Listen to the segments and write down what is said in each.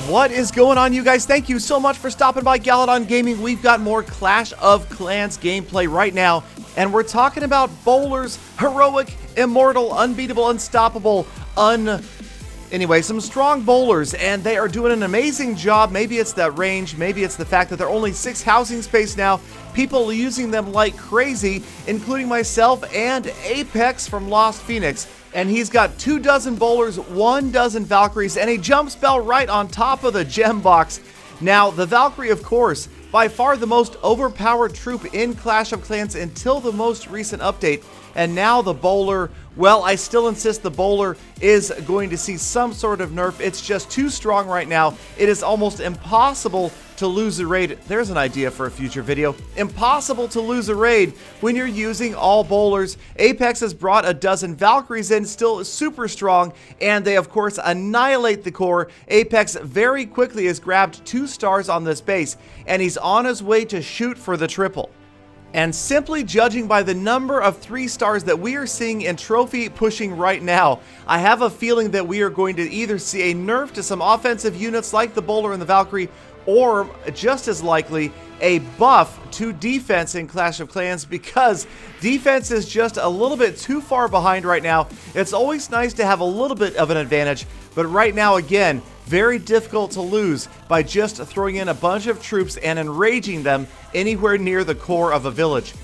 What is going on, you guys? Thank you so much for stopping by Galadon Gaming. We've got more Clash of Clans gameplay right now, and we're talking about bowlers, heroic, immortal, unbeatable, unstoppable, Anyway, some strong bowlers, and they are doing an amazing job. Maybe it's that range, maybe it's the fact that they're only 6 housing space now. People using them like crazy, including myself and Apex from Lost Phoenix. And he's got 24 bowlers, 12 Valkyries, and a jump spell right on top of the gem box. Now, the Valkyrie, of course, by far the most overpowered troop in Clash of Clans until the most recent update. And now the bowler, well, I still insist the bowler is going to see some sort of nerf. It's just too strong right now. It is almost impossible to lose a raid. There's an idea for a future video. Impossible to lose a raid when you're using all bowlers. Apex has brought 12 Valkyries in, still super strong, and they of course annihilate the core. Apex very quickly has grabbed 2 stars on this base, and he's on his way to shoot for the triple. And simply judging by the number of 3 stars that we are seeing in trophy pushing right now, I have a feeling that we are going to either see a nerf to some offensive units like the bowler and the Valkyrie, or just as likely a buff to defense in Clash of Clans, because defense is just a little bit too far behind right now. It's always nice to have a little bit of an advantage, but right now, again, very difficult to lose by just throwing in a bunch of troops and enraging them anywhere near the core of a village.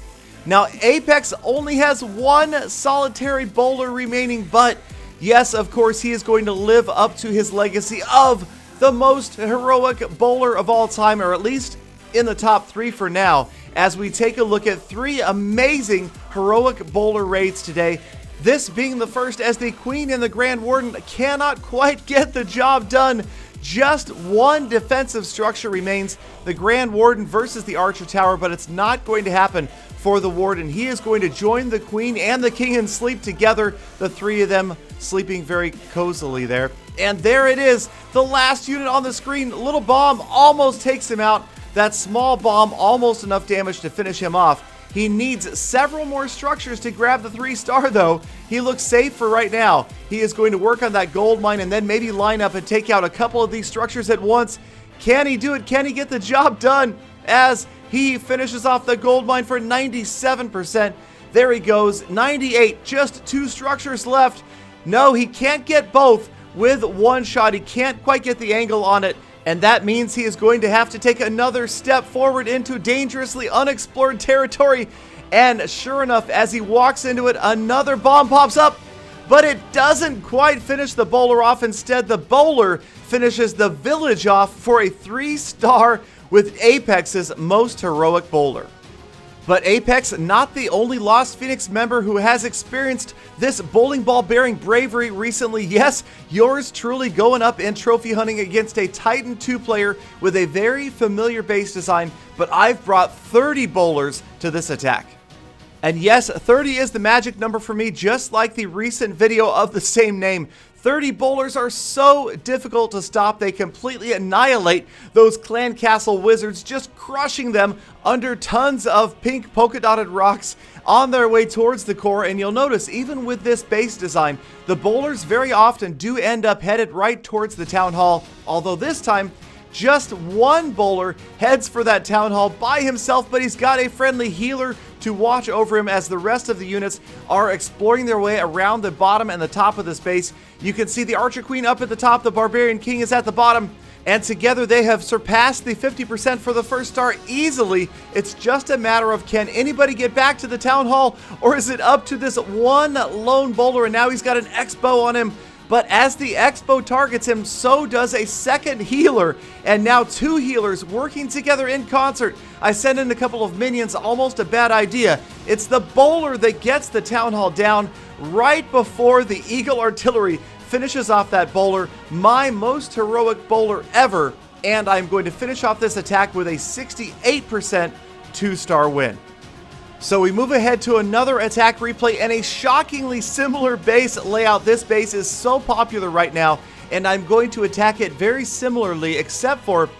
Now, Apex only has 1 solitary bowler remaining, but yes, of course, he is going to live up to his legacy of the most heroic bowler of all time, or at least in the top 3 for now, as we take a look at 3 amazing heroic bowler raids today. This being the first, as the Queen and the Grand Warden cannot quite get the job done. Just 1 defensive structure remains, the Grand Warden versus the Archer Tower, but it's not going to happen for the Warden. He is going to join the Queen and the King and sleep together, the 3 of them sleeping very cozily there. And there it is, the last unit on the screen. Little bomb almost takes him out. That small bomb, almost enough damage to finish him off. He needs several more structures to grab the 3-star though. He looks safe for right now. He is going to work on that gold mine and then maybe line up and take out a couple of these structures at once. Can he do it? Can he get the job done? As he finishes off the gold mine for 97%. There he goes, 98, just 2 structures left. No, he can't get both with 1 shot. He can't quite get the angle on it. And that means he is going to have to take another step forward into dangerously unexplored territory. And sure enough, as he walks into it, another bomb pops up. But it doesn't quite finish the bowler off. Instead, the bowler finishes the village off for a 3-star with Apex's most heroic bowler. But Apex, not the only Lost Phoenix member who has experienced this bowling ball bearing bravery recently. Yes, yours truly going up in trophy hunting against a Titan 2 player with a very familiar base design, but I've brought 30 bowlers to this attack. And yes, 30 is the magic number for me, just like the recent video of the same name. 30 bowlers are so difficult to stop. They completely annihilate those Clan Castle wizards, just crushing them under tons of pink polka dotted rocks on their way towards the core. And you'll notice, even with this base design, the bowlers very often do end up headed right towards the town hall, although this time just 1 bowler heads for that town hall by himself, but he's got a friendly healer to watch over him as the rest of the units are exploring their way around the bottom and the top of this base. You can see the Archer Queen up at the top, the Barbarian King is at the bottom, and together they have surpassed the 50% for the 1st star easily. It's just a matter of, can anybody get back to the town hall, or is it up to this 1 lone bowler? And now he's got an X-bow on him. But as the X-bow targets him, so does a 2nd healer, and now 2 healers working together in concert. I send in a couple of minions, almost a bad idea. It's the bowler that gets the town hall down right before the Eagle Artillery finishes off that bowler, my most heroic bowler ever, and I'm going to finish off this attack with a 68% 2-star win. So we move ahead to another attack replay and a shockingly similar base layout. This base is so popular right now, and I'm going to attack it very similarly, except for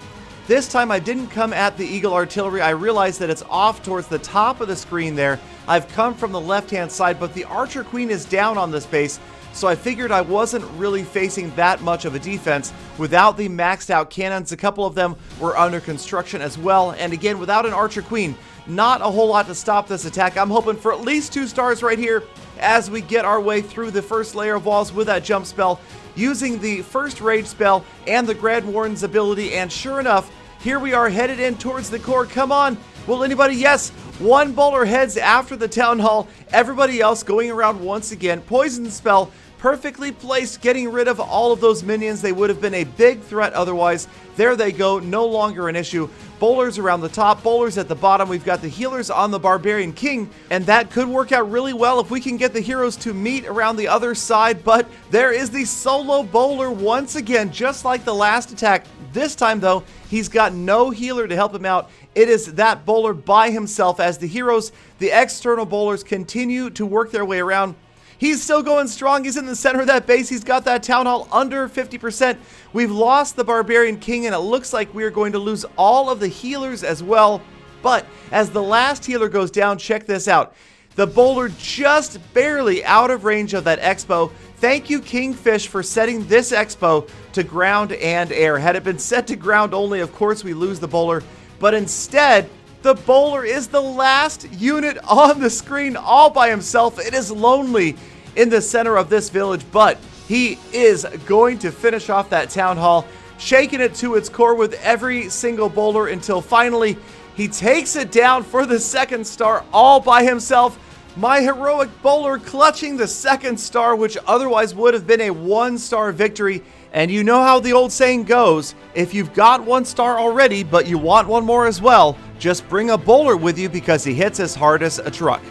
this time I didn't come at the Eagle Artillery. I realized that it's off towards the top of the screen there. I've come from the left-hand side, but the Archer Queen is down on this base. so I figured I wasn't really facing that much of a defense without the maxed out cannons. A couple of them were under construction as well, and again, without an Archer Queen, not a whole lot to stop this attack. I'm hoping for at least 2 stars right here as we get our way through the first layer of walls with that jump spell, using the first rage spell and the Grand Warden's ability, and sure enough, here we are headed in towards the core. Come on, will anybody? Yes, 1 bowler heads after the Town Hall, everybody else going around once again. Poison spell, perfectly placed, getting rid of all of those minions. They would have been a big threat otherwise. There they go, no longer an issue. Bowlers around the top, bowlers at the bottom. We've got the healers on the Barbarian King, and that could work out really well if we can get the heroes to meet around the other side. But there is the solo bowler once again, just like the last attack. This time though, he's got no healer to help him out. It is that bowler by himself as the heroes, the external bowlers, continue to work their way around. He's still going strong. He's in the center of that base. He's got that Town Hall under 50%. We've lost the Barbarian King, and it looks like we're going to lose all of the healers as well. But as the last healer goes down, check this out. The bowler just barely out of range of that Expo. Thank you, Kingfish, for setting this Expo to ground and air. Had it been set to ground only, of course we lose the bowler. But instead, the bowler is the last unit on the screen all by himself. It is lonely in the center of this village, but he is going to finish off that Town Hall, shaking it to its core with every single bowler until finally he takes it down for the 2nd star all by himself. My heroic bowler clutching the 2nd star, which otherwise would have been a 1-star victory. And you know how the old saying goes, if you've got 1 star already, but you want 1 more as well, just bring a bowler with you because he hits as hard as a truck.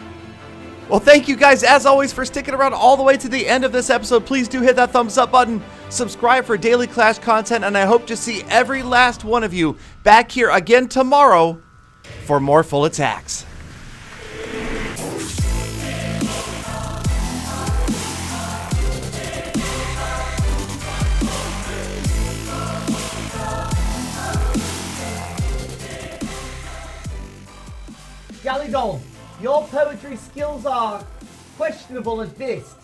Well, thank you guys, as always, for sticking around all the way to the end of this episode. Please do hit that thumbs up button, subscribe for daily Clash content, and I hope to see every last one of you back here again tomorrow for more full attacks. Galadon, your poetry skills are questionable at best.